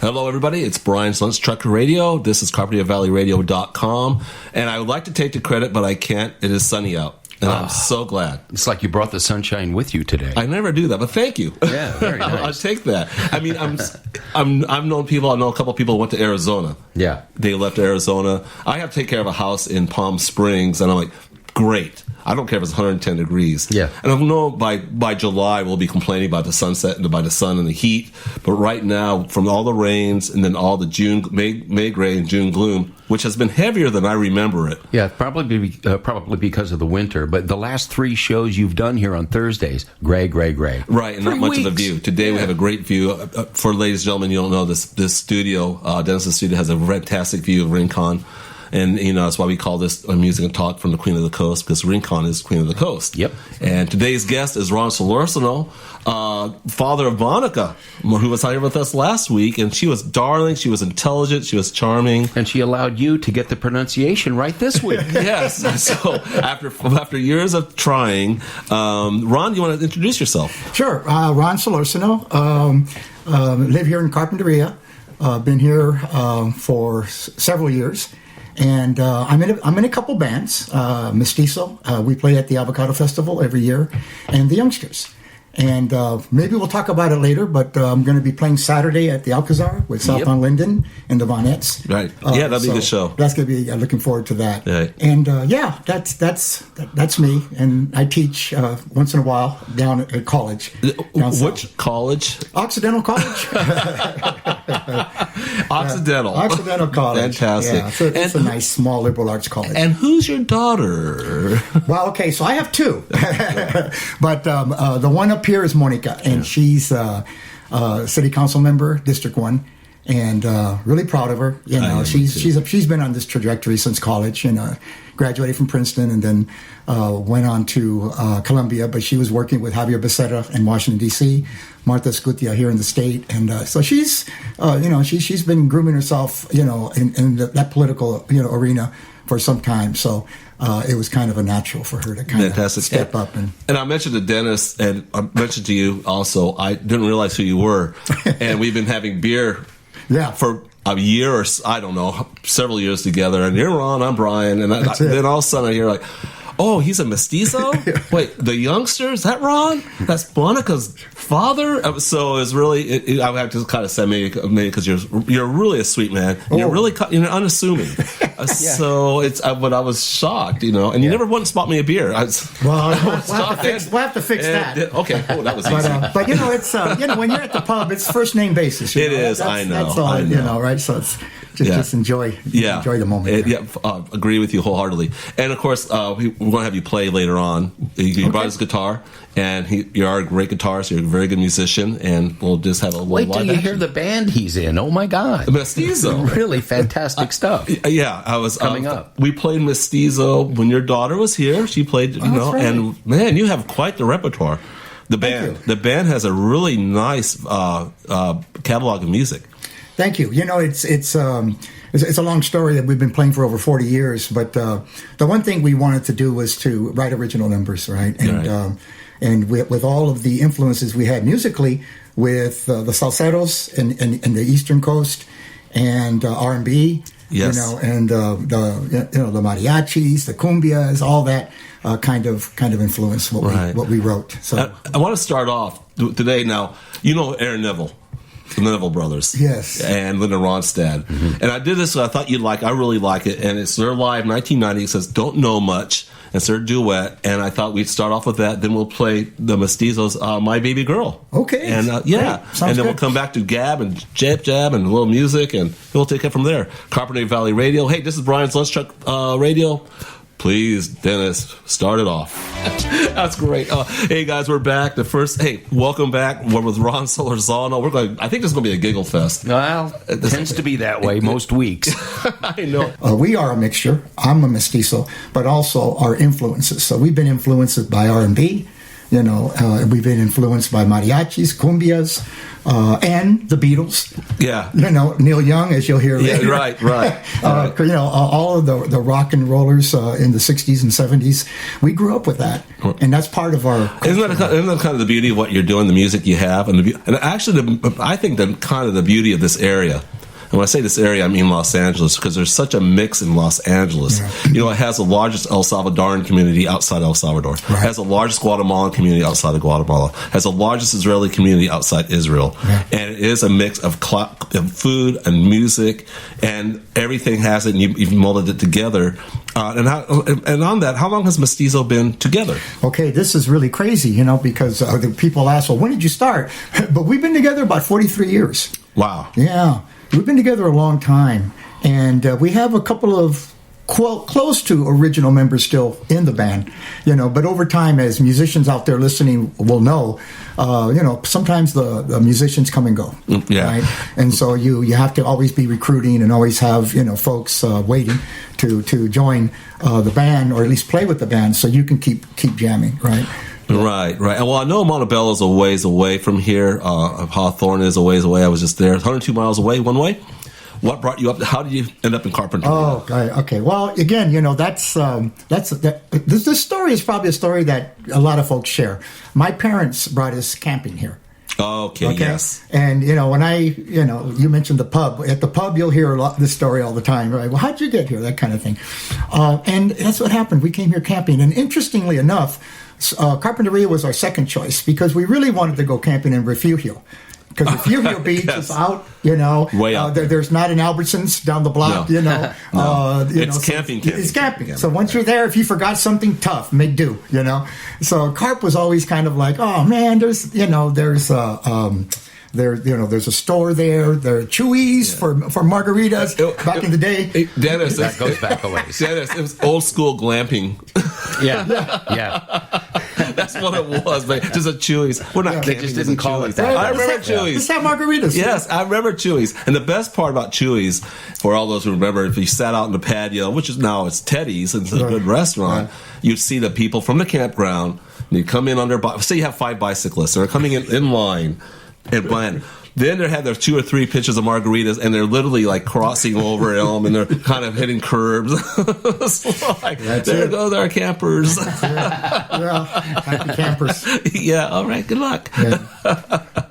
Hello, everybody. It's Bryan's Lunch Trucker Radio. This is CarpenterValleyRadio.com. And I would like to take the credit, but I can't. It is sunny out. And I'm so glad. It's like you brought the sunshine with you today. I never do that, but thank you. Yeah, very nice. I'll take that. I mean, I've known people. I know a couple of people who went to Arizona. Yeah. They left Arizona. I have to take care of a house in Palm Springs, and I'm like, great. I don't care if it's 110 degrees. Yeah. And I know by July we'll be complaining about the sunset and by the sun and the heat. But right now, from all the rains and then all the May gray and June gloom, which has been heavier than I remember it. Yeah, probably because of the winter. But the last 3 shows you've done here on Thursdays, gray. Right, and not much of a view. Today we have a great view. For ladies and gentlemen, you don't know this studio, Dennis's studio has a fantastic view of Rincon. And, that's why we call this Music and Talk from the Queen of the Coast, because Rincon is Queen of the Coast. Yep. And today's guest is Ron Solorzano, father of Monica, who was here with us last week. And she was darling, she was intelligent, she was charming. And she allowed you to get the pronunciation right this week. Yes. So after years of trying, Ron, you want to introduce yourself? Sure. Ron Solorzano. Live here in Carpinteria. Been here for several years. And I'm in a couple bands, Mestizo. We play at the Avocado Festival every year, and the Youngsters. And maybe we'll talk about it later, but I'm going to be playing Saturday at the Alcazar with South on Linden and the Vonettes. Right. Yeah, that'll be a good show. That's going to be looking forward to that. Right. And that's me. And I teach once in a while down at college. Which college? Occidental College. Occidental College. Fantastic. Yeah, it's a nice small liberal arts college. And who's your daughter? Well, okay, so I have 2, but the one up here is Monica, and she's a city council member, District 1, and really proud of her. She's been on this trajectory since college, and graduated from Princeton, and then went on to Columbia. But she was working with Javier Becerra in Washington D.C., Martha Scutia here in the state, and so she's she's been grooming herself in that political arena for some time. So it was kind of a natural for her to kind of step up. And I mentioned to Dennis, and I mentioned to you also, I didn't realize who you were. And we've been having beer for a year or, I don't know, several years together. And you're Ron, I'm Bryan. And then all of a sudden I hear like, oh, he's a mestizo? Wait, the Youngster? Is that Ron? That's Monica's father? So it's really, I have to kind of say maybe because you're really a sweet man. And you're unassuming. So but I was shocked, and you never once bought me a beer. We'll have to fix that. Okay, that was easy. But it's when you're at the pub, it's first name basis. It is. I know. That's all. Right? So it's just enjoy the moment. Agree with you wholeheartedly. And of course, we're going to have you play later on. You brought his guitar, and you are a great guitarist. You're a very good musician, and we'll just have a little Wait till you hear the band he's in. Oh my God, Mestizo! Really fantastic stuff. Yeah, I was coming up. We played Mestizo when your daughter was here. She played, right. And man, you have quite the repertoire. The band has a really nice catalog of music. Thank you. It's a long story that we've been playing for over 40 years, but the one thing we wanted to do was to write original numbers, right? And and with all of the influences we had musically with the salseros and the Eastern Coast and R&B, yes. And the mariachis, the cumbias, all that kind of influence what we wrote. So I want to start off today. Now, Aaron Neville. The Neville Brothers. Yes. And Linda Ronstadt. Mm-hmm. And I did this, I thought you'd like. I really like it. And it's their live 1990. It says, Don't Know Much. It's their duet. And I thought we'd start off with that. Then we'll play the Mestizos' My Baby Girl. Okay. And and then we'll come back to Gab and Jab and a little music. And we'll take it from there. Carpenter Valley Radio. Hey, this is Bryan's Lunch Truck Radio. Please, Dennis, start it off. That's great. Hey, guys, we're back. Welcome back. We're with Ron Solorzano. I think this is going to be a giggle fest. Well, it tends to be that way most weeks. I know. We are a mixture. I'm a mestizo, but also our influences. So we've been influenced by R&B, We've been influenced by mariachis, cumbias, and the Beatles. Yeah. Neil Young, as you'll hear later. Yeah, right. All of the rock and rollers in the 60s and 70s. We grew up with that. And that's part of our culture. Isn't that kind of the beauty of what you're doing, the music you have? And actually, I think the beauty of this area. And when I say this area, I mean Los Angeles, because there's such a mix in Los Angeles. Yeah. It has the largest El Salvadoran community outside El Salvador. Right. It has the largest Guatemalan community outside of Guatemala. It has the largest Israeli community outside Israel. Yeah. And it is a mix of food and music, and everything has it, and you've molded it together. And on that, how long has Mestizo been together? Okay, this is really crazy, because the people ask, well, when did you start? But we've been together about 43 years. Wow. Yeah. We've been together a long time, and we have a couple of close to original members still in the band, but over time, as musicians out there listening will know, sometimes the musicians come and go. Yeah. Right? And so you have to always be recruiting and always have, folks waiting to join the band, or at least play with the band, so you can keep jamming, right? Right. Well, I know Montebello is a ways away from here. Hawthorne is a ways away. I was just there, 102 miles away, one way. What brought you up? How did you end up in Carpinteria? Oh, okay. Well, again, this story is probably a story that a lot of folks share. My parents brought us camping here. Okay, yes. And, when you mentioned the pub. At the pub, you'll hear this story all the time, right? Well, how'd you get here? That kind of thing. And that's what happened. We came here camping. And interestingly enough, Carpinteria was our second choice because we really wanted to go camping in Refugio. Because Refugio Beach is out, way out there's not an Albertsons down the block, No. It's camping. It's camping. So once you're there, if you forgot something, tough, make do, So Carp was always kind of like, oh man, there's a store there. There are Chewy's for margaritas back in the day. Dennis, that goes back a ways. Dennis, it was old school glamping. Yeah. That's what it was, but just a Chewy's. We're not. They just didn't call it that. Right. I remember Chewy's. Just have margaritas. Yes, I remember Chewy's. And the best part about Chewy's, for all those who remember, if you sat out in the patio, which is now it's Teddy's, it's a good restaurant, you'd see the people from the campground. They'd come in on their say you have 5 bicyclists, they're coming in line. And Bryan, then they had their 2 or 3 pitchers of margaritas, and they're literally like crossing over them, and they're kind of hitting curbs. There go our campers. Yeah, happy campers. Yeah, all right, good luck.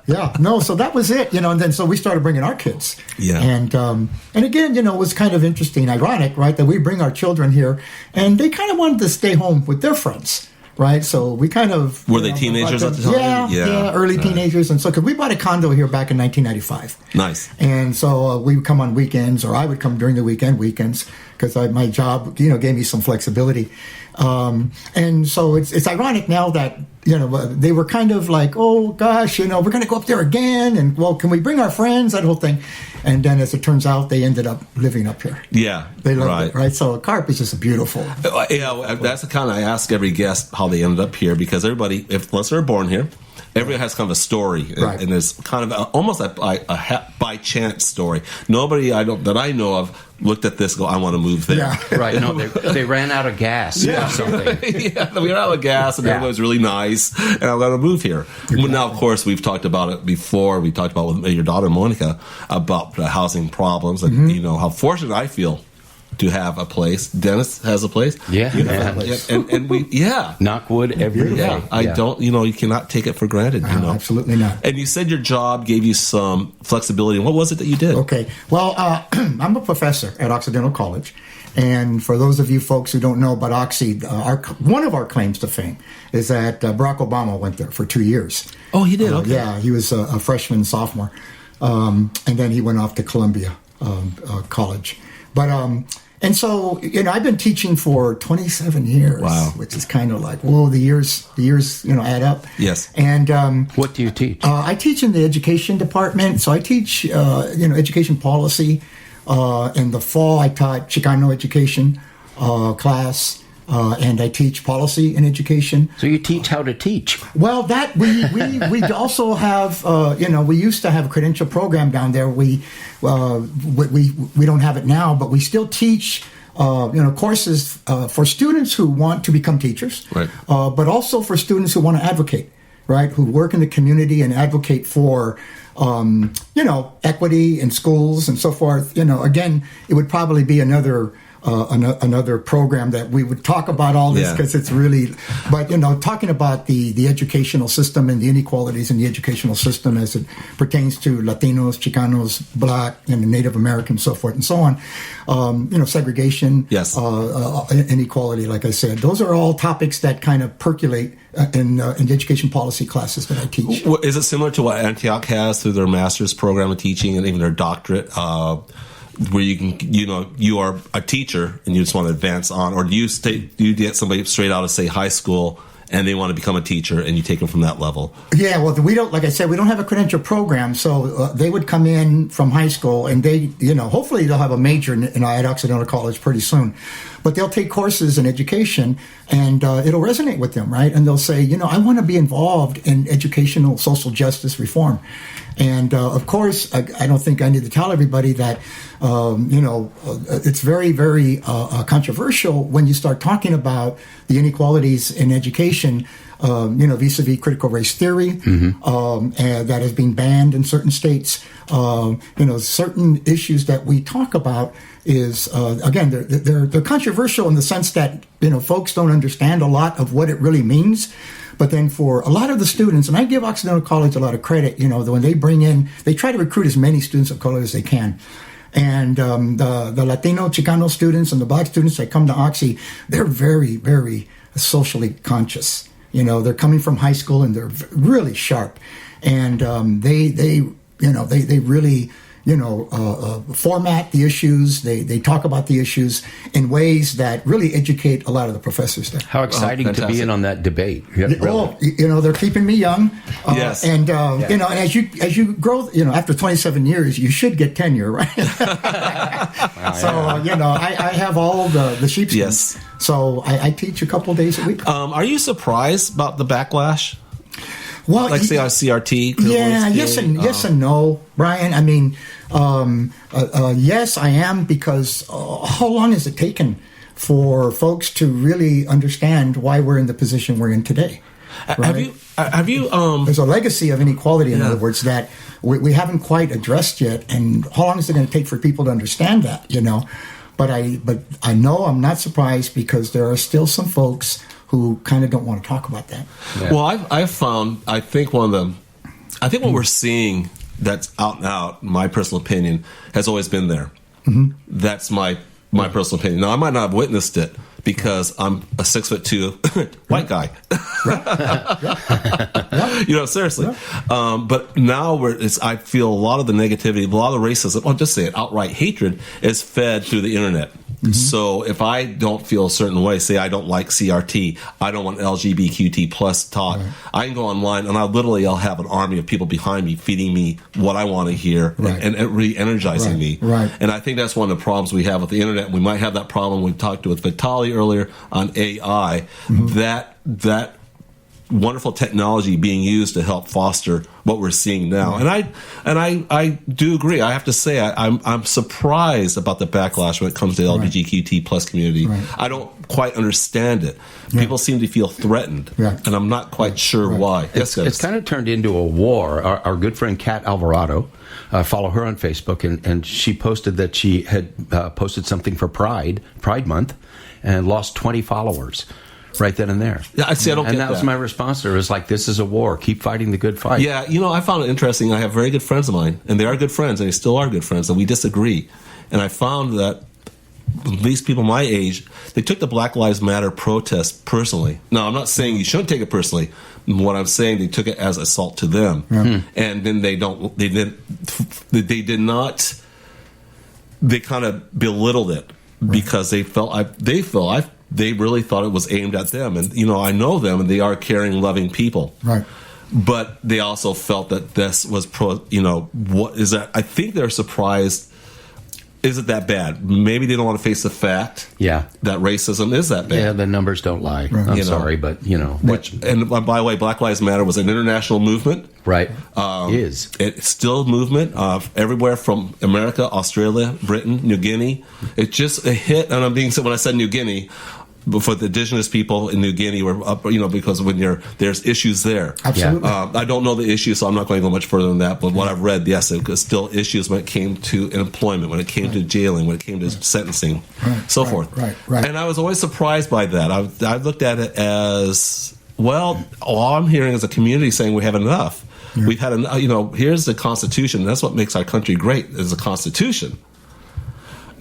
Yeah, no, so that was it, and then so we started bringing our kids. Yeah. And again, it was kind of interesting, ironic, right, that we bring our children here, and they kind of wanted to stay home with their friends. Right, so we kind of were they teenagers at the time? Yeah, early teenagers, and so because we bought a condo here back in 1995. Nice. And so we would come on weekends, or I would come during the weekends because my job, gave me some flexibility. And so it's ironic now that they were kind of like, oh gosh, we're going to go up there again, and well, can we bring our friends? That whole thing. And then, as it turns out, they ended up living up here. Yeah, they loved it, right? So Carp is just a beautiful. Yeah, that's the kind of I ask every guest how they ended up here, because everybody, unless they're born here, everybody has kind of a story, right. And there's kind of almost a by chance story. Nobody that I know of looked at this and go, I want to move there. Yeah. Right. No, they ran out of gas or something. Yeah, we ran out of gas, and everybody was really nice, and I let them move here. Exactly. Now, of course, we've talked about it before. We talked about with your daughter, Monica, about housing problems, and how fortunate I feel to have a place. Dennis has a place. Yeah, you have a place. And we knock wood every day. Yeah, I don't. You cannot take it for granted. Absolutely not. And you said your job gave you some flexibility. What was it that you did? Okay. Well, I'm a professor at Occidental College, and for those of you folks who don't know about Oxy, one of our claims to fame is that Barack Obama went there for 2 years. Oh, he did. Okay. Yeah, he was a freshman, sophomore, and then he went off to Columbia College. But and so I've been teaching for 27 years. Wow. Which is kind of like, whoa, the years add up. Yes. And what do you teach? I teach in the education department. So I teach education policy. In the fall, I taught Chicano education class. And I teach policy in education. So you teach how to teach. Well, that we also have we used to have a credential program down there. We don't have it now, but we still teach courses for students who want to become teachers, right. But also for students who want to advocate, right? Who work in the community and advocate for, equity in schools and so forth. Again, it would probably be another program that we would talk about all this because it's really, but talking about the educational system and the inequalities in the educational system as it pertains to Latinos, Chicanos, Black, and Native Americans, so forth and so on. Segregation, inequality, like I said, those are all topics that kind of percolate in the education policy classes that I teach. Is it similar to what Antioch has through their master's program of teaching and even their doctorate? Where you can, you are a teacher and you just want to advance on, or do you get somebody straight out of, say, high school and they want to become a teacher and you take them from that level? Yeah, well, we don't, like I said, we don't have a credential program, so they would come in from high school and they, hopefully they'll have a major at Occidental College pretty soon. But they'll take courses in education and it'll resonate with them, right? And they'll say, I want to be involved in educational social justice reform. And, of course, I don't think I need to tell everybody that, it's very, very controversial when you start talking about the inequalities in education, vis-a-vis critical race theory, and that has been banned in certain states. Certain issues that we talk about is, again, they're controversial in the sense that, folks don't understand a lot of what it really means. But then for a lot of the students, and I give Occidental College a lot of credit, when they bring in, they try to recruit as many students of color as they can. And the Latino, Chicano students and the Black students that come to Oxy, they're very, very socially conscious. They're coming from high school and they're really sharp. And they really, format the issues. They talk about the issues in ways that really educate a lot of the professors there. How exciting to be in on that debate. They're keeping me young. Yes. And, and as you grow, after 27 years, you should get tenure, right? So, I have all the sheepskins. Yes. So I teach a couple days a week. Are you surprised about the backlash? Well, like say on CRT. Yes and no, Brian. I mean, yes, I am, because how long has it taken for folks to really understand why we're in the position we're in today? Right? Have you? There's a legacy of inequality, in other words, that we haven't quite addressed yet, and how long is it going to take for people to understand that? But I know I'm not surprised, because there are still some folks who kind of don't want to talk about that. Yeah. Well, I've found, I think what we're seeing that's out and out, my personal opinion, has always been there. Mm-hmm. That's my personal opinion. Now, I might not have witnessed it because I'm a 6'2" white guy. Seriously. But now I feel a lot of the negativity, a lot of the racism, I'll just say it, outright hatred, is fed through the internet. Mm-hmm. So if I don't feel a certain way, say I don't like CRT, I don't want LGBTQT plus taught, right. I can go online and I'll have an army of people behind me feeding me what I want to hear, right. and re-energizing me. Right. And I think that's one of the problems we have with the internet. We might have that problem we talked with Vitali earlier on AI, mm-hmm. that wonderful technology being used to help foster what we're seeing now. Right. And I do agree. I have to say I'm surprised about the backlash when it comes to the LGBTQT plus community. Right. I don't quite understand it. Yeah. People seem to feel threatened, and I'm not quite sure why. It's kind of turned into a war. Our good friend Kat Alvarado, follow her on Facebook, and she posted that she had posted something for Pride Month and lost 20 followers. Right then and there. Yeah, I see. I don't get that. And that was my response to her. It was like, this is a war. Keep fighting the good fight. Yeah, I found it interesting. I have very good friends of mine, and they are good friends, and they still are good friends, and we disagree. And I found that at least people my age, they took the Black Lives Matter protest personally. Now, I'm not saying you shouldn't take it personally. What I'm saying, they took it as assault to them, and then they kind of belittled it because they really thought it was aimed at them. And, I know them, and they are caring, loving people. Right. But they also felt that this was what is that? I think they're surprised is it that bad? Maybe they don't want to face the fact that racism is that bad. Yeah, the numbers don't lie. Right. I'm sorry, but and by the way, Black Lives Matter was an international movement. Right. It's still a movement everywhere from America, Australia, Britain, New Guinea. It hit, and when I said New Guinea, for the indigenous people in New Guinea were up, because there's issues there. Absolutely. I don't know the issues, so I'm not going to go much further than that. But what I've read, yes, there's still issues when it came to employment, when it came to jailing, when it came to sentencing, so forth. Right. And I was always surprised by that. I looked at it as, well, all I'm hearing is a community saying we have enough. Yeah. We've had enough. Here's the Constitution. That's what makes our country great, is the Constitution.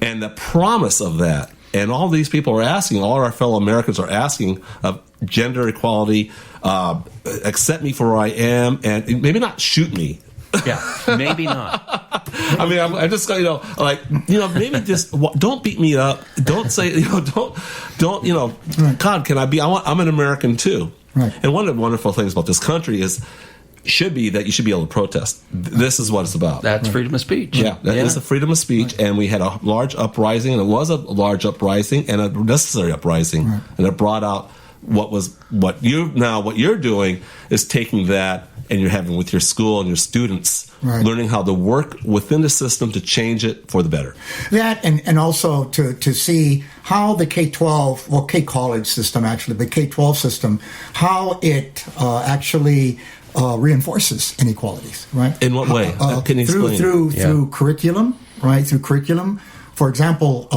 And the promise of that. And all these people are asking, all our fellow Americans are asking of gender equality, accept me for who I am, and maybe not shoot me. Yeah, maybe not. I mean, I'm just maybe just don't beat me up. Don't say, don't. Right. God, can I be? I'm an American too. Right. And one of the wonderful things about this country should be that you should be able to protest. This is what it's about. That's freedom of speech. Yeah, that is a freedom of speech, and we had a large uprising, and it was a large uprising and a necessary uprising, and it brought out what you're doing is taking that and you're having with your school and your students, learning how to work within the system to change it for the better. That and also to see how the K-12, K college system actually, the K-12 system, how it actually reinforces inequalities, right? In what way? Can you explain? Through curriculum, right? Through curriculum. For example,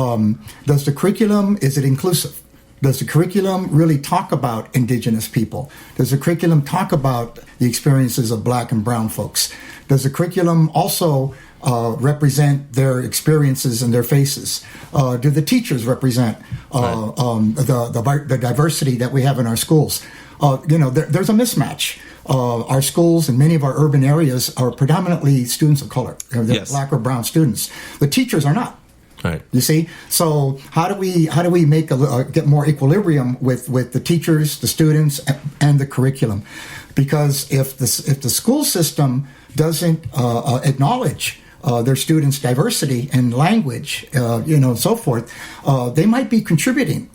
is it inclusive? Does the curriculum really talk about indigenous people? Does the curriculum talk about the experiences of black and brown folks? Does the curriculum also represent their experiences and their faces? Do the teachers represent the diversity that we have in our schools? There's a mismatch. Our schools in many of our urban areas are predominantly students of color. They're black or brown students. The teachers are not. Right. You see, so how do we get more equilibrium with the teachers, the students, and the curriculum? Because if the school system doesn't acknowledge their students' diversity and language, and so forth, they might be contributing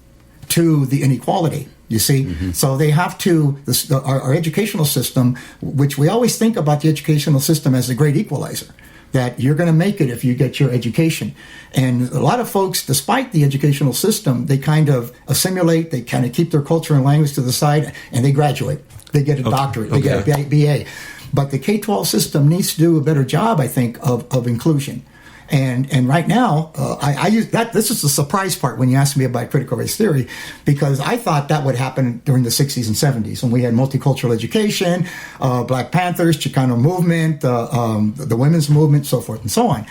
to the inequality. You see, so they have to. Our educational system, which we always think about the educational system as a great equalizer, that you're going to make it if you get your education. And a lot of folks, despite the educational system, they kind of assimilate, they kind of keep their culture and language to the side, and they graduate. They get a doctorate, they get a BA. But the K-12 system needs to do a better job, I think, of inclusion. And right now, I use that. This is the surprise part when you asked me about critical race theory, because I thought that would happen during the 60s and 70s when we had multicultural education, Black Panthers, Chicano movement, the women's movement, so forth and so on.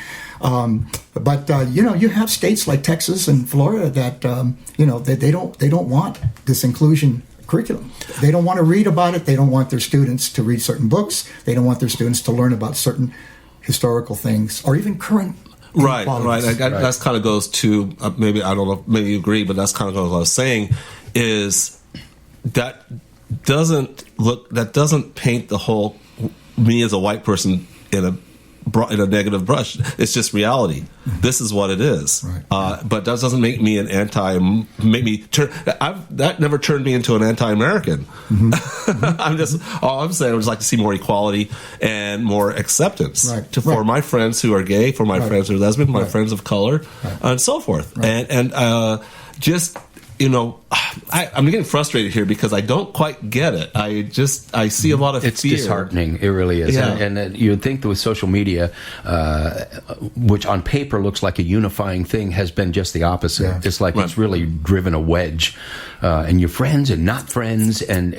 But you have states like Texas and Florida that they don't want this inclusion curriculum. They don't want to read about it. They don't want their students to read certain books. They don't want their students to learn about certain historical things or even current. Right. That kind of goes to maybe I don't know. Maybe you agree, but that's kind of what I was saying. Is that doesn't paint the whole me as a white person in a negative brush. It's just reality. Mm-hmm. This is what it is. Right. But that doesn't make me that never turned me into an anti-American. Mm-hmm. I'm saying I would like to see more equality and more acceptance for my friends who are gay, for my friends who are lesbian, my friends of color, and so forth. Right. And just. I'm getting frustrated here because I don't quite get it. I see a lot of it's fear. It's disheartening. It really is. Yeah. And you would think that with social media, which on paper looks like a unifying thing, has been just the opposite. Yeah. It's like it's really driven a wedge. And your friends and not friends, and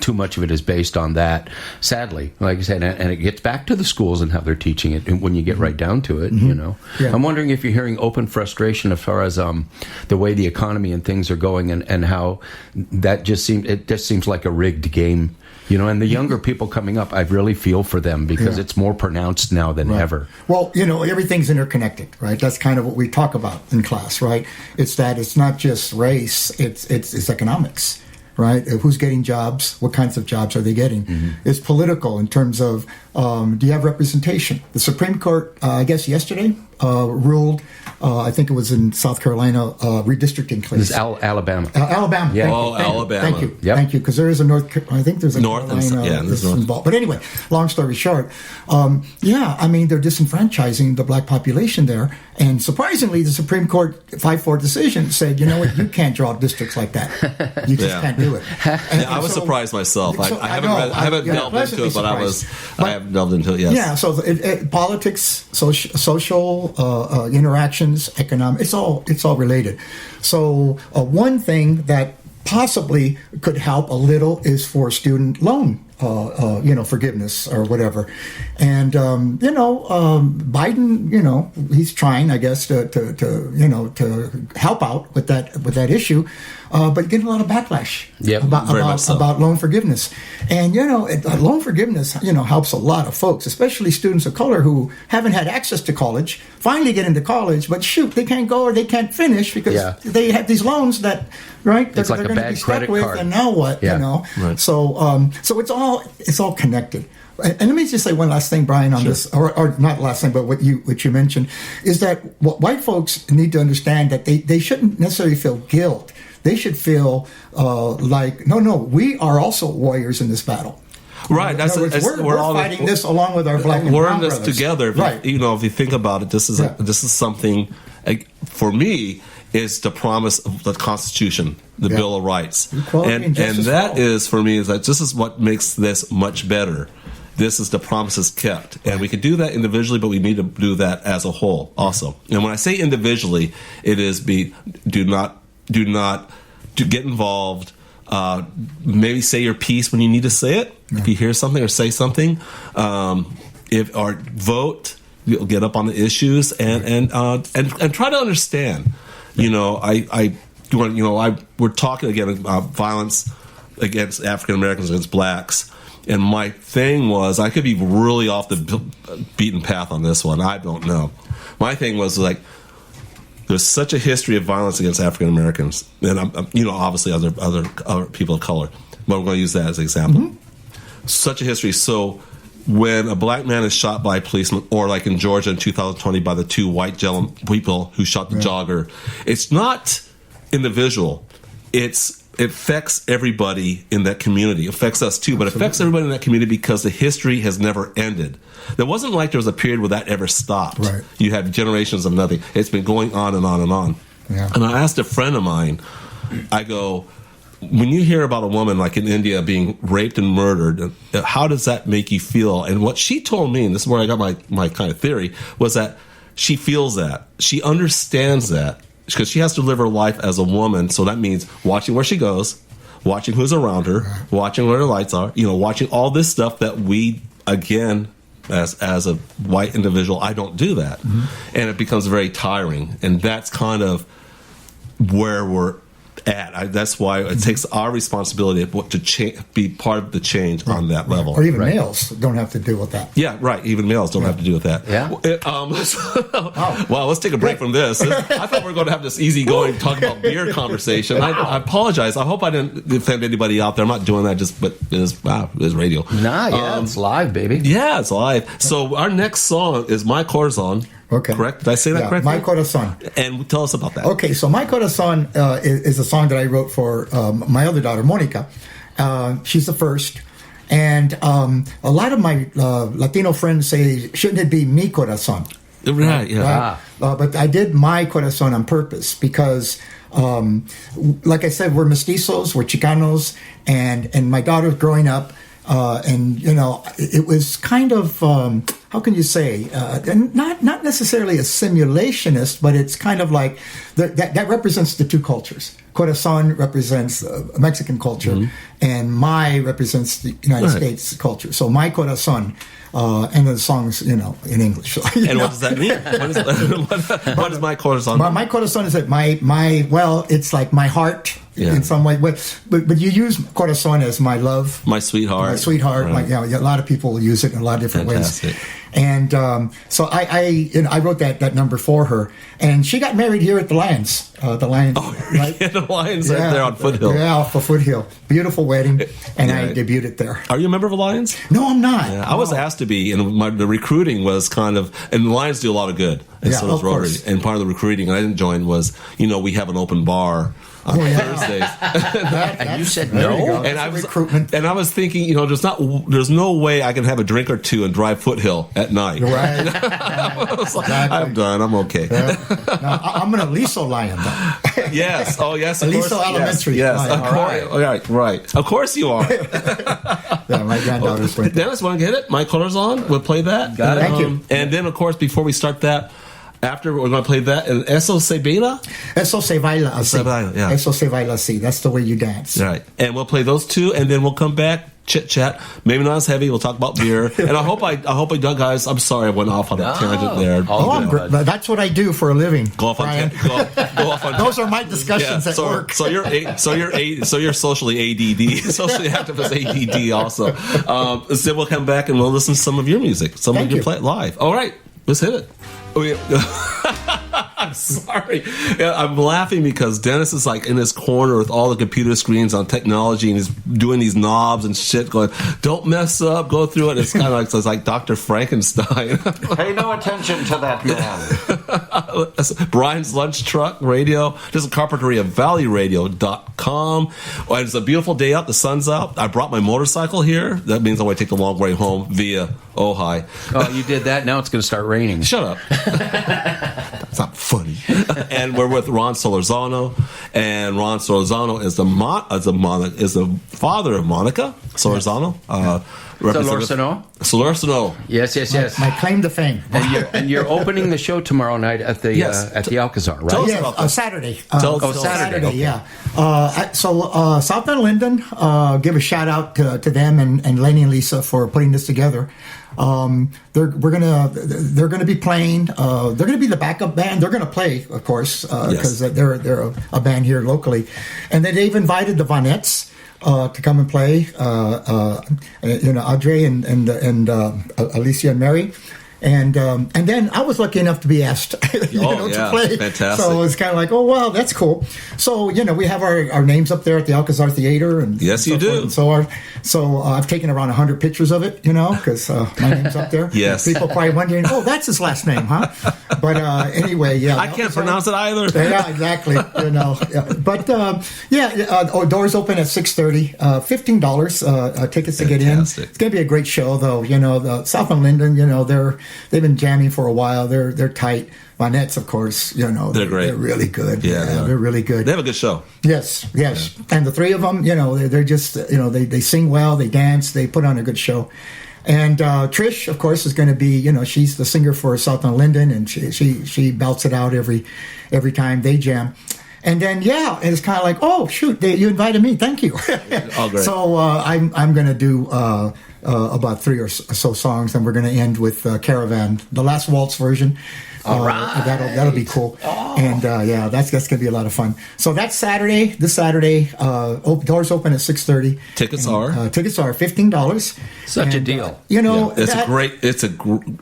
too much of it is based on that. Sadly, like I said, and it gets back to the schools and how they're teaching it. And when you get right down to it, I'm wondering if you're hearing open frustration as far as the way the economy and things are going, and how that just seems like a rigged game. And the younger people coming up, I really feel for them because it's more pronounced now than ever. Well, everything's interconnected, right? That's kind of what we talk about in class, right? It's that it's not just race, it's economics, right? Who's getting jobs? What kinds of jobs are they getting? Mm-hmm. It's political in terms of do you have representation? The Supreme Court, I guess yesterday, ruled I think it was in South Carolina, redistricting case. This is Alabama. Alabama. Yeah. Alabama. Thank you. Yep. Thank you. Because there is a I think there's a North Carolina and there's North. involved. But anyway, long story short, I mean, they're disenfranchising the black population there. And surprisingly, the Supreme Court 5-4 decision said, you know what, you can't draw districts like that. You just can't do it. And I was surprised myself. So, I haven't delved into it, but I have delved into it. Yes. Yeah. So politics, social interactions, economic, it's all related. So one thing that possibly could help a little is for student loan forgiveness or whatever. And Biden, he's trying, I guess, to help out with that issue, but getting a lot of backlash about loan forgiveness. And loan forgiveness helps a lot of folks, especially students of color who haven't had access to college, finally get into college, but shoot, they can't go or they can't finish because they have these loans that it's like they're a going to bad be stuck credit with, card. and now what? Right. So it's all connected. And let me just say one last thing, Bryan, on this, or not last thing, but what you mentioned, is that what white folks need to understand that they shouldn't necessarily feel guilt. They should feel like, no, we are also warriors in this battle. Right. We're all fighting this along with our black and brown brown brothers. brothers. Together. Right. If you think about it, this is something, for me, is the promise of the Constitution, the Bill of Rights. Equality and justice that for all. is, for me, is that this is what makes this much better. This is the promises kept. And we can do that individually, but we need to do that as a whole also. And when I say individually, it is do not get involved. Maybe say your piece when you need to say it. If you hear something or say something, or vote, you'll get up on the issues and try to understand. We're talking again about violence against African Americans, against blacks. And my thing was, I could be really off the beaten path on this one. I don't know. My thing was like, there's such a history of violence against African Americans, and obviously other people of color. But we're going to use that as an example. Mm-hmm. Such a history. So when a black man is shot by a policeman, or like in Georgia in 2020 by the two white people who shot the jogger, it's not individual. It affects everybody in that community. It affects us too, but it affects everybody in that community because the history has never ended. There wasn't like there was a period where that ever stopped. Right. You had generations of nothing. It's been going on and on and on. Yeah. And I asked a friend of mine, I go, when you hear about a woman like in India being raped and murdered, how does that make you feel? And what she told me, and this is where I got my kind of theory, was that she feels that. She understands that. Because she has to live her life as a woman, so that means watching where she goes, watching who's around her, watching where the lights are, watching all this stuff that we, again, as a white individual, I don't do that. Mm-hmm. And it becomes very tiring. And that's kind of where we're at. That's why it takes our responsibility to be part of the change on that level. Or even males don't have to deal with that. Yeah, right. Even males don't have to deal with that. Yeah. Well, let's take a break from this. I thought we were going to have this easygoing talk about beer conversation. I apologize. I hope I didn't offend anybody out there. I'm not doing that but it is radio. It's live, baby. Yeah, it's live. So our next song is My Corazon. Okay. Correct? Did I say that correctly? My Corazon. And tell us about that. Okay, so My Corazon is a song that I wrote for my other daughter, Monica. She's the first. And a lot of my Latino friends say, shouldn't it be Mi Corazon? Right, yeah. Right? But I did My Corazon on purpose because, like I said, we're mestizos, we're Chicanos, and my daughter's growing up. It was kind of, how can you say, not necessarily a simulationist, but it's kind of like that represents the two cultures. Corazon represents Mexican culture, and My represents the United States culture. So My Corazon, and the song's, in English. And what does that mean? What is My Corazon? My Corazon is that it's like my heart. Yeah. In some way, but you use corazon as my love, my sweetheart, Right. A lot of people use it in a lot of different ways. And so I wrote that number for her, and she got married here at the Lions. The Lions, right? Yeah, the Lions right there on Foothill. Yeah, off of Foothill. Beautiful wedding, and I debuted it there. Are you a member of the Lions? No, I'm not. Yeah, I was asked to be, and the recruiting was kind of, and the Lions do a lot of good, and so does Rotary. And part of the recruiting, and I didn't join, was, we have an open bar on Thursdays. And you said no? And I was thinking, there's no way I can have a drink or two and drive Foothill at night. Right. I was like, I'm done. I'm okay. Yeah. No, I'm an Aliso Lion, though. Yes. Oh, yes. Of Aliso course. Elementary. Yes. Of course. Right. Of course you are. Yeah, my granddaughter's went there. Dennis, want to get it? My Colors On. We'll play that. Got it. Thank you. And then, of course, before we start that, after we're going to play that, and Eso Se Baila? Eso Se Baila Así. Yeah. Eso Se Baila Así. That's the way you dance. Right. And we'll play those two, and then we'll come back, chit-chat. Maybe not as heavy. We'll talk about beer. And I hope I done, guys. I'm sorry I went off on a tangent there. I'm great. That's what I do for a living. Go off on go off on. Those are my discussions at work. So you're socially ADD, socially active as ADD also. So we'll come back and we'll listen to some of your music. Some of you play it live. All right, let's hit it. I'm sorry. I'm laughing because Dennis is like in his corner with all the computer screens on technology, and he's doing these knobs and shit, going, "Don't mess up, go through it." It's kind of like, it's like Dr. Frankenstein. Pay no attention to that man. Bryan's Lunch Truck Radio. This is Carpinteria ValleyRadio.com. Oh, it's a beautiful day out. The sun's out. I brought my motorcycle here. That means I want to take the long way home via Ojai. Oh, you did that? Now it's going to start raining. Shut up. It's not funny. And we're with Ron Solorzano, and Ron Solorzano is the father of Monica Solorzano. Solorzano. Yes. My claim to fame. And you're opening the show tomorrow night at the Alcazar, right? Yes, Saturday. Saturday. Okay. Yeah. So South Bend Linden, give a shout out to them and Lenny and Lisa for putting this together. They're gonna be playing. They're gonna be the backup band. They're gonna play, of course, because they're a band here locally, and then they've invited the Vonettes to come and play. Audrey and Alicia and Mary. And then I was lucky enough to be asked, to play. Fantastic. So it's kind of like, oh wow, that's cool. So we have our names up there at the Alcazar Theater, and yes, you do. And so I've taken around 100 pictures of it, because my name's up there. Yes. People probably wondering, oh, that's his last name, huh? But anyway, yeah. I can't pronounce it either. Yeah, exactly. But doors open at 6:30. $15 tickets to get in. It's going to be a great show, though. The South and Linden, they've been jamming for a while. They're tight. Vonettes, of course, they're great. They're really good. Yeah, they're really good. They have a good show. Yes. Yeah. And the three of them, they're just, they sing well, they dance, they put on a good show. And Trish, of course, is going to be, she's the singer for South and Linden, and she belts it out every time they jam. And then, it's kind of like, oh, shoot, you invited me. Thank you. Oh, great. So I'm going to do about 3 or so songs, and we're going to end with Caravan, the last waltz version. All right. That'll be cool. Oh. And that's going to be a lot of fun. So that's this Saturday. Doors open at 6:30. Tickets are $15. Such a deal. It's a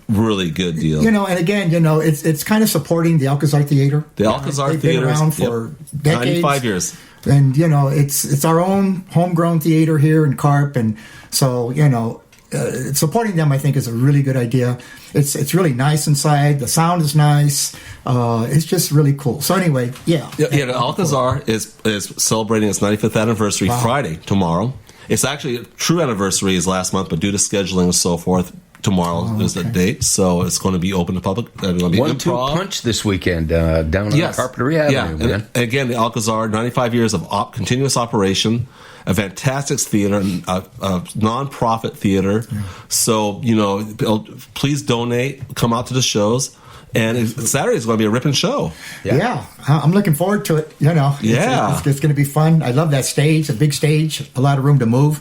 really good deal. And again, it's kind of supporting the Alcazar Theater. The Alcazar They've Theater been around for decades. 95 years. And it's our own homegrown theater here in Carp, and so supporting them, I think, is a really good idea. It's really nice inside. The sound is nice. It's just really cool. So anyway, the Alcazar is celebrating its 95th anniversary Friday, tomorrow. It's actually a true anniversary is last month, but due to scheduling and so forth, tomorrow is the date. So it's going to be open to public. There's going to be 1-2 Punch this weekend down on Carpinteria Avenue. Yeah, and again, the Alcazar, 95 years of continuous operation. A fantastic theater, a non-profit theater. Yeah. So, please donate, come out to the shows. And Saturday is going to be a ripping show. Yeah. I'm looking forward to it. It's going to be fun. I love that stage, a big stage, a lot of room to move.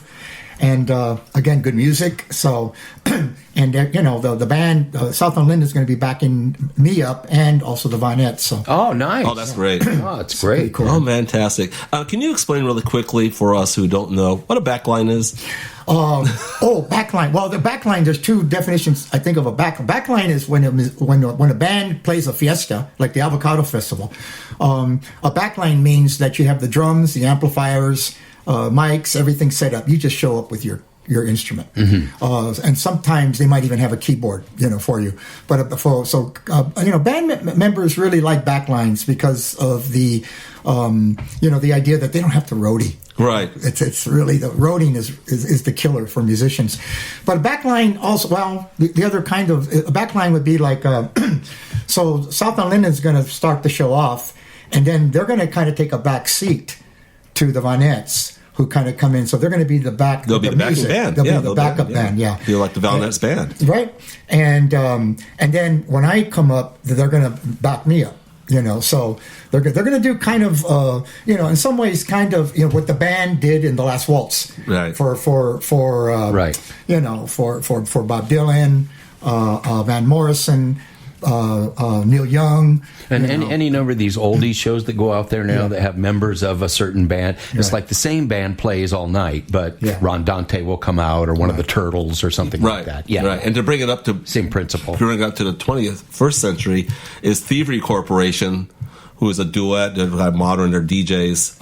and again, good music. So, and the band Southland Linden is going to be backing me up, and also the Vinettes. So, oh, nice. Oh, that's great. Oh, it's great. Cool. Oh, fantastic. Can you explain really quickly for us who don't know what a backline is? Backline. Well, the backline, there's two definitions, I think, of a backline. Backline is when a band plays a fiesta, like the Avocado Festival. A backline means that you have the drums, the amplifiers, mics, everything set up. You just show up with your instrument. And sometimes they might even have a keyboard, for you. But band members really like backlines because of the idea that they don't have to roadie. Right. It's really, the roading is the killer for musicians. But a backline also, the other kind of a backline would be like, so Southland Linden's going to start the show off, and then they're going to kind of take a back seat to the Vinettes, who kind of come in. So they're going to be the back. They'll be the backing band. They'll be the backup band. Yeah. Feel like the Vinettes band. Right. And then when I come up, they're going to back me up. So they're going to do kind of, in some ways, kind of, what the band did in the Last Waltz, right? For right, for Bob Dylan, Van Morrison, Neil Young, and any number of these oldie shows that go out there now that have members of a certain band. It's like the same band plays all night, but Ron Dante will come out, or one of the Turtles, or something like that. Yeah, right. And to bring it up to same principle, bring it up to the 21st century, is Thievery Corporation, who is a duet, they're modern, they're DJs.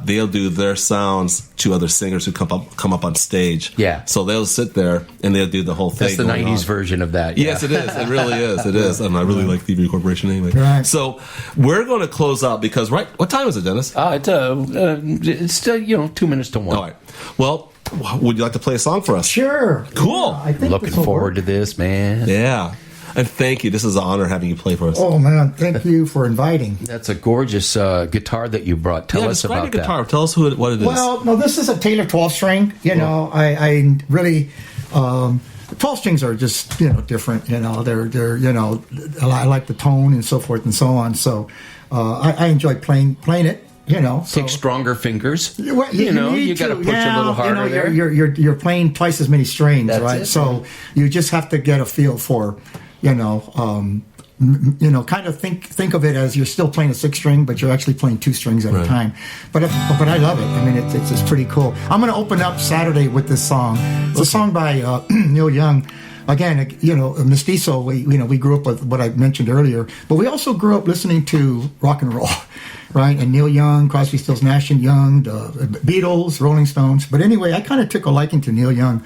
They'll do their sounds to other singers who come up on stage. Yeah. So they'll sit there and they'll do the whole thing. That's the 90s version of that. Yes, it is. It really is. It is. And I really like Thievery Corporation anyway. Right. So we're going to close out because, right, what time is it, Dennis? It's 2 minutes to 1. All right. Well, would you like to play a song for us? Sure. Cool. I think Looking forward to this, man. Yeah. And thank you. This is an honor having you play for us. Oh, man. Thank you for inviting. That's a gorgeous guitar that you brought. Tell us about your guitar. that. Tell us what it is. Well, no, this is a Taylor 12-string. I really... 12 strings are just, different. They're I like the tone and so forth and so on. So I enjoy playing it. Take stronger fingers. You got to push a little harder there. You're playing twice as many strings, That's right? it. So you just have to get a feel for, kind of think of it as you're still playing a 6-string, but you're actually playing 2 strings at a time. But I love it. I mean, it's pretty cool. I'm going to open up Saturday with this song. It's a song by Neil Young. Again, Mestizo. We grew up with what I mentioned earlier, but we also grew up listening to rock and roll, right? And Neil Young, Crosby, Stills, Nash and Young, the Beatles, Rolling Stones. But anyway, I kind of took a liking to Neil Young.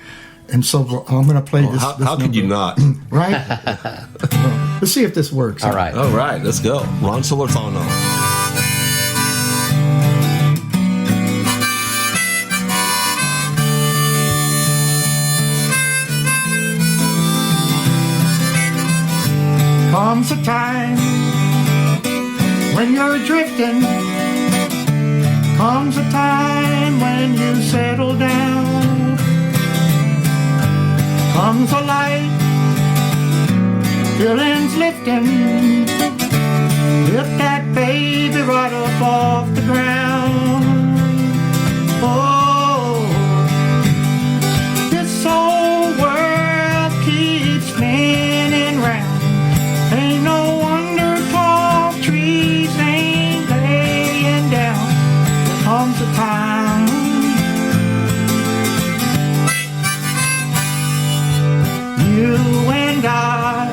And so I'm going to play this. How could you not? Right? Let's see if this works. All right. Let's go. Ron Solorzano. Comes a time when you're drifting. Comes a time when you settle down. Comes a light, feelings lifting. Lift that baby right up off the ground. Oh, this whole world keeps spinning round. Ain't no wonder tall trees ain't laying down. There comes a time you and I,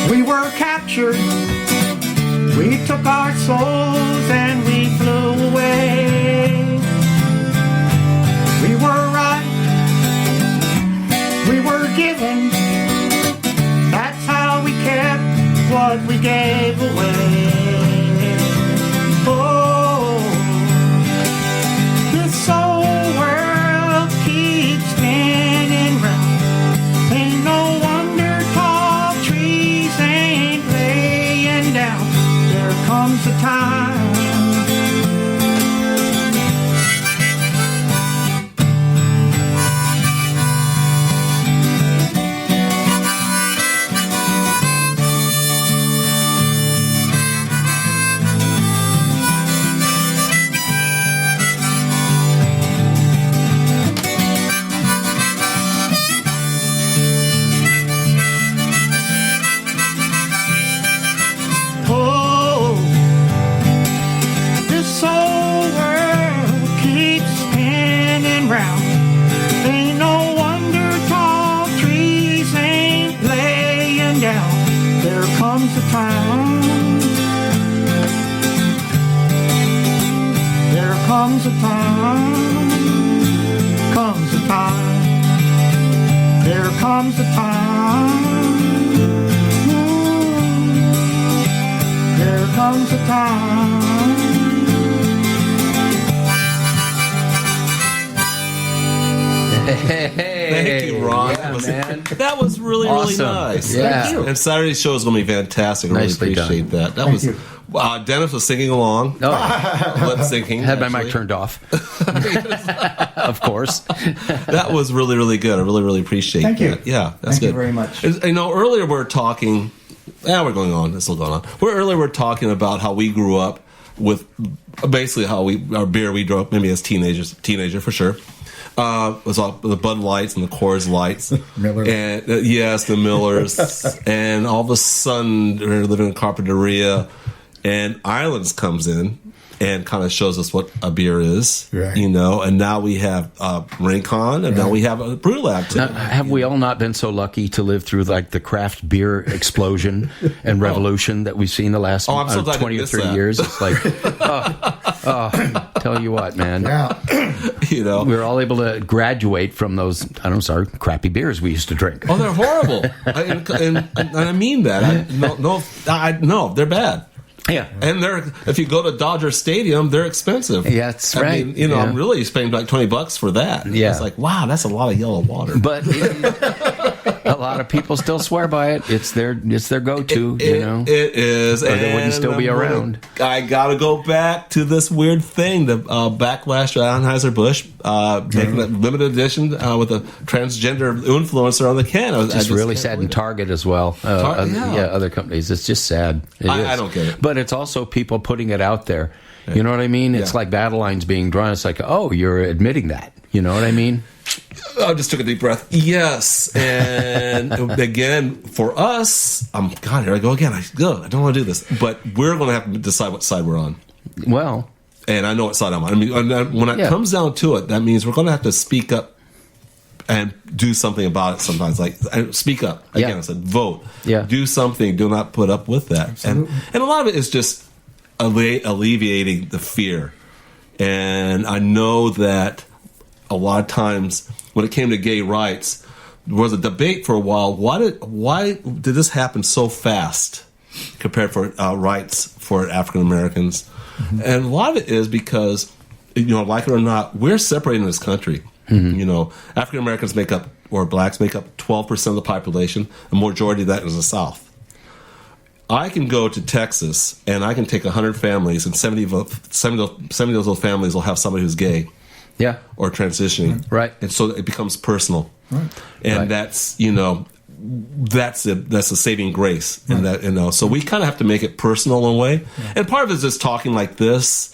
we were captured. We took our souls and we flew away. We were right, we were given. That's how we kept what we gave away. Oh, this whole world keeps spinning round. Ain't no wonder tall trees ain't laying down. There comes a time comes a time. There comes a time. Comes a time. There comes a time. There comes a time. Hey, thank you, Ron. Yeah, that was really, awesome. really nice. Yeah. Thank you. And Saturday's show is going to be fantastic. I really Nicely appreciate done. that. That was Dennis was singing along, lip syncing. Had my mic turned off, of course. That was really, really good. I really, really appreciate Thank you. that. Yeah, that's Thank good. you very much. You know, earlier we were talking. Yeah, we're going on. It's still going on. Earlier we were talking about how we grew up with basically how our beer we grew up maybe as teenager for sure. Was all the Bud Lights and the Coors Lights, Miller. And yes, the Millers, and all of a sudden we're living in Carpinteria, and Islands comes in and kind of shows us what a beer is, right. you know. And now we have Rincon, and now we have a brew lab too. Now, have we all not been so lucky to live through like the craft beer explosion and revolution that we've seen the last I'm so glad 20 you or missed 30 that. years? It's like, tell you what, man. Yeah. You know, We were all able to graduate from those, crappy beers we used to drink. oh, they're horrible, and I mean that. No, they're bad. Yeah. And if you go to Dodger Stadium, they're expensive. Yeah, that's right. I mean, you know, Yeah. I'm really spending like $20 for that. Yeah. It's like, wow, that's a lot of yellow water. But a lot of people still swear by it. It's their go-to, you know. It is. Or they wouldn't still be around. I got to go back to this weird thing, the backlash to Anheuser-Busch, making a limited edition with a transgender influencer on the can. I It's really can't sad in believe it. Target as well. Other companies. It's just sad. I don't get it. But it's also people putting it out there. You know what I mean? It's like battle lines being drawn. It's like, oh, you're admitting that. You know what I mean? I just took a deep breath. Yes, and again, for us, God, here I go again. I don't want to do this, but we're going to have to decide what side we're on. Well, And I know what side I'm on. I mean, when it comes down to it, that means we're going to have to speak up and do something about it sometimes. Like, speak up. Again, I said vote. Yeah. Do something. Do not put up with that. And a lot of it is just alleviating the fear. And I know that a lot of times when it came to gay rights, there was a debate for a while. Why did this happen so fast compared for rights for African Americans? Mm-hmm. And a lot of it is because, you know, like it or not, we're separating this country. Mm-hmm. You know, African Americans blacks make up 12% of the population. The majority of that is the South. I can go to Texas and I can take 100 families, and 70 of those families will have somebody who's gay. yeah. Or transitioning, Right. And so it becomes personal, Right. And Right. that's a saving grace, and that so we kind of have to make it personal in a way, and part of it is just talking like this,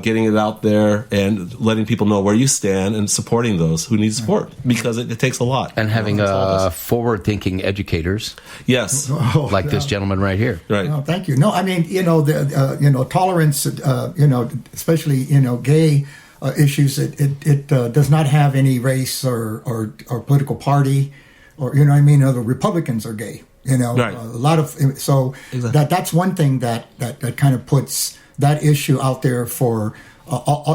getting it out there and letting people know where you stand and supporting those who need support, because it takes a lot, And having It's all this. forward-thinking educators Yes, like this gentleman right here. right. Oh, thank you. No, I mean, tolerance, especially, gay issues, it does not have any race or political party, or, the Republicans are gay, Right. a lot of, so Exactly. that's one thing that kind of puts that issue out there for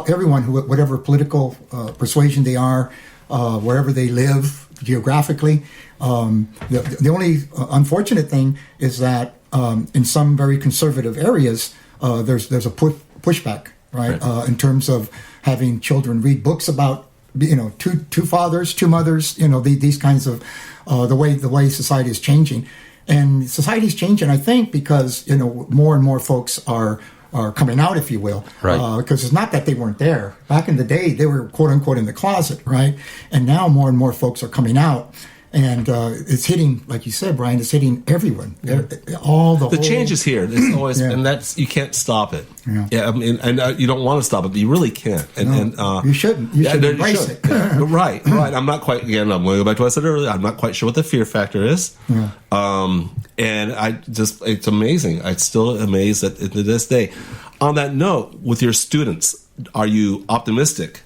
everyone, whatever political persuasion they are, wherever they live geographically. The only unfortunate thing is that in some very conservative areas, there's a pushback, right? In terms of having children read books about, two fathers, two mothers, these kinds of the way society is changing, and society is changing. I think because more and more folks are coming out, if you will, right? Because it's not that they weren't there back in the day; they were quote unquote in the closet, right? And now more and more folks are coming out. And it's hitting, like you said, Bryan, it's hitting everyone. The Change is here. It's always, and that's, you can't stop it. Yeah. I mean, and you don't want to stop it, but you really can't. And you shouldn't. You should embrace it. Yeah. Right. I'm not quite. Again, I'm going to go back to what I said earlier. I'm not quite sure what the fear factor is. Yeah. And it's amazing. I'm still amazed that to this day. On that note, with your students, are you optimistic?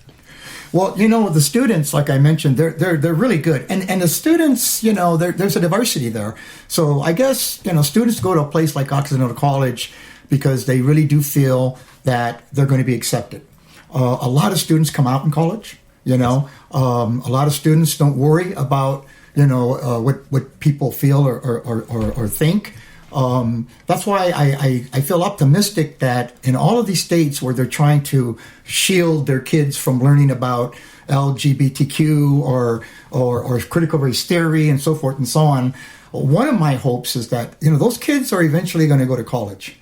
Well, the students, like I mentioned, they're really good, and the students, there's a diversity there. So I guess students go to a place like Occidental College because they really do feel that they're going to be accepted. A lot of students come out in college. A lot of students don't worry about what people feel or think. That's why I feel optimistic that in all of these states where they're trying to shield their kids from learning about LGBTQ or critical race theory and so forth and so on, one of my hopes is that those kids are eventually going to go to college.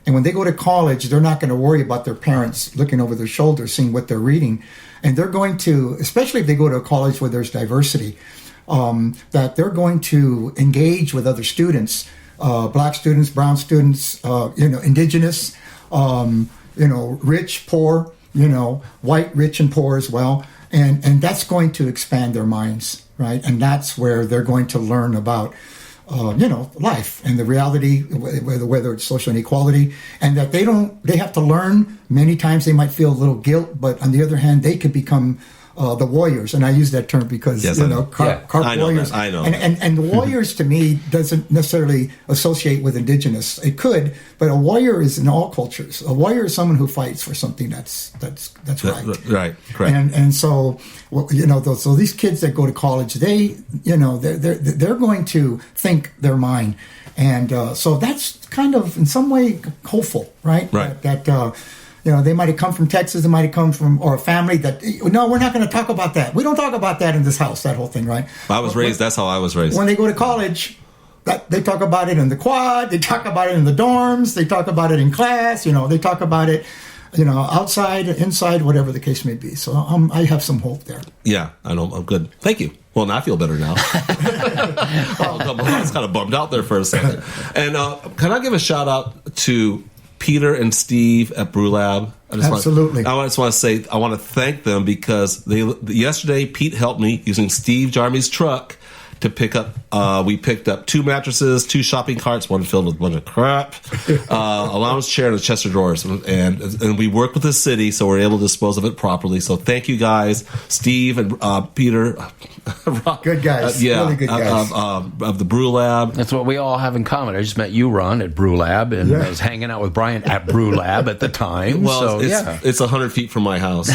And when they go to college, they're not going to worry about their parents looking over their shoulder, seeing what they're reading. And they're going to, especially if they go to a college where there's diversity, that they're going to engage with other students, black students, brown students, indigenous, rich, poor, white, rich, and poor as well. And that's going to expand their minds, right? And that's where they're going to learn about life and the reality, whether it's social inequality, and that they have to learn. Many times they might feel a little guilt, but on the other hand, they could become the warriors. And I use that term because, warriors. I know. And the warriors to me doesn't necessarily associate with indigenous. It could, but a warrior is in all cultures. A warrior is someone who fights for something that's right. Right, correct. And so, so these kids that go to college, they're going to think their mind. And so that's kind of in some way hopeful, right? Right. That they might have come from Texas, they might have come from, or a family that, no, we're not going to talk about that. We don't talk about that in this house, that whole thing, right? That's how I was raised. When they go to college, they talk about it in the quad, they talk about it in the dorms, they talk about it in class, they talk about it, outside, inside, whatever the case may be. So I have some hope there. Yeah, I know. I'm good. Thank you. Well, now I feel better now. I was kind of bummed out there for a second. And can I give a shout out to Peter and Steve at Brew Lab? Absolutely. I just want to say I want to thank them because yesterday Pete helped me using Steve Jarmy's truck to pick up. We picked up 2 mattresses, 2 shopping carts, one filled with a bunch of crap, a lounge chair, and a chest of drawers. And we worked with the city, so we're able to dispose of it properly. So thank you guys, Steve and Peter. Good guys. Really good guys. Of the Brew Lab. That's what we all have in common. I just met you, Ron, at Brew Lab, and I was hanging out with Bryan at Brew Lab at the time. Well, it's 100 feet from my house.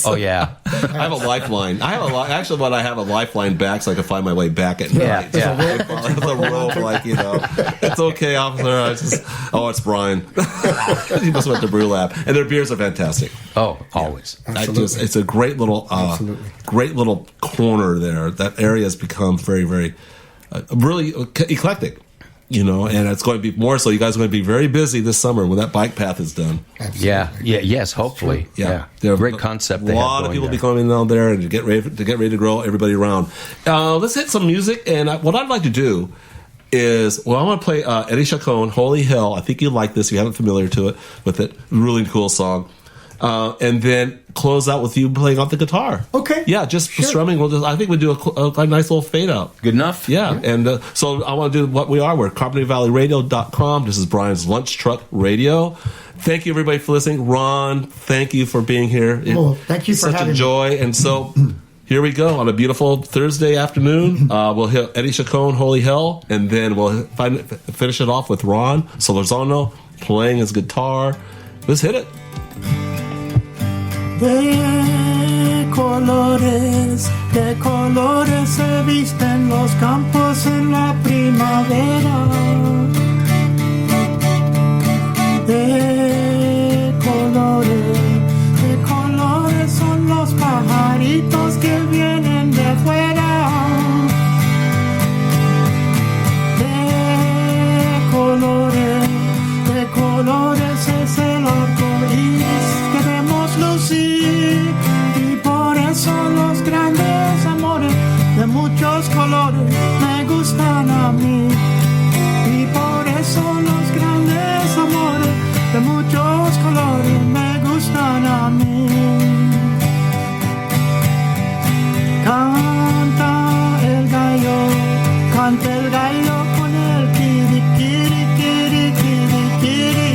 Oh, yeah. I have a lifeline. I have a lifeline back so I can find my way back at night. The rope, it's okay, officer. It's Bryan. He must have went to Brew Lab, and their beers are fantastic. Oh, always. It's a great little corner there. That area has become very, very, really eclectic. And it's going to be more so. You guys are going to be very busy this summer when that bike path is done. Absolutely. Yes, hopefully. Yeah. Great concept. A lot of people will be coming down there and to get ready to grow everybody around. Let's hit some music, and what I'd like to do is, I want to play Eddie Chacon, Holy Hell. I think you'll like this if you haven't familiar with it. Really cool song. And then close out with you playing off the guitar. Okay. Yeah, just strumming. I think we'll do a nice little fade out. Good enough? Yeah. And so I want to do what we are. We're CarbonateValleyRadio.com. This is Bryan's Lunch Truck Radio. Thank you, everybody, for listening. Ron, thank you for being here. Well, thank you for having me. Such a joy. And so here we go on a beautiful Thursday afternoon. We'll hit Eddie Chacon, Holy Hell, and then we'll finish it off with Ron Solorzano playing his guitar. Let's hit it. De colores se visten los campos en la primavera. De colores son los pajaritos que vienen de fuera. De colores es el arco iris que vemos lucir, y por eso los grandes amores de muchos colores me gustan a mí, y por eso los grandes amores de muchos colores me gustan a mí. Canta el gallo con el kiri kiri kiri kiri kiri.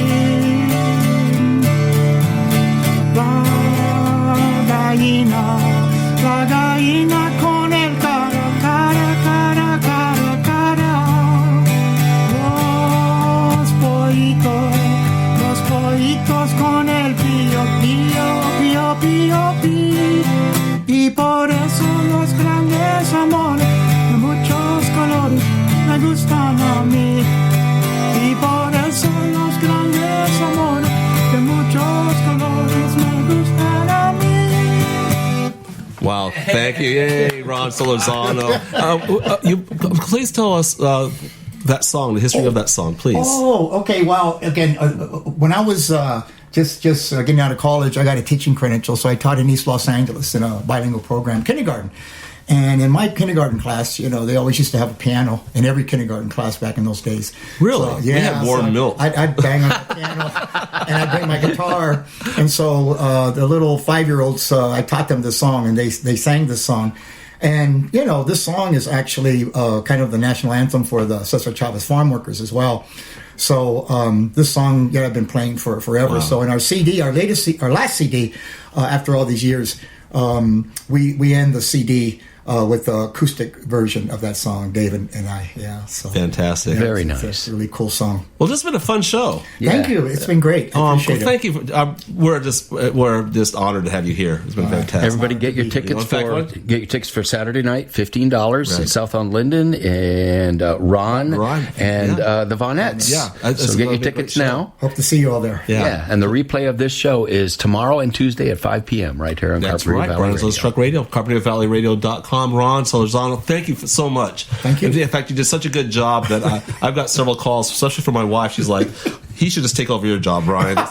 Thank you. Yay, Ron Solorzano. You please tell us that song, the history of that song, please. Oh, okay. Well, again, when I was just getting out of college, I got a teaching credential, so I taught in East Los Angeles in a bilingual program, kindergarten. And in my kindergarten class, they always used to have a piano in every kindergarten class back in those days. Really? So, yeah. They had warm milk. I'd bang on the piano, and I'd bring my guitar. And so the little 5-year-olds, I taught them this song, and they sang this song. And, this song is actually kind of the national anthem for the Cesar Chavez farm workers as well. So this song, I've been playing for forever. Wow. So in our CD, our last CD, after all these years, we end the CD with the acoustic version of that song, Dave and I. Yeah, so fantastic, very nice. It's a really cool song. Well, this has been a fun show. Thank you. It's been great. I appreciate it. Thank you. We're just honored to have you here. It's been fantastic. Everybody, get your tickets for Saturday night. $15 at South on Linden and Ron and the Vonettes. Yeah, so get your tickets now. Hope to see you all there. Yeah, and the replay of this show is tomorrow and Tuesday at 5 p.m. right here on Carpenter Valley Radio. Bryan's Truck Radio, CarpenterValleyRadio.com. Ron Solorzano, thank you so much. Thank you. In fact, you did such a good job that I've got several calls, especially from my wife. She's like, he should just take over your job, Bryan. All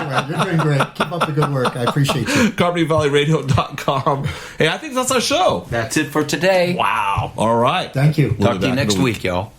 right, you're doing great. Keep up the good work. I appreciate you. CarpenterValleyRadio.com. Hey, I think that's our show. That's it for today. Wow. All right. Thank you. Talk to you next week, y'all.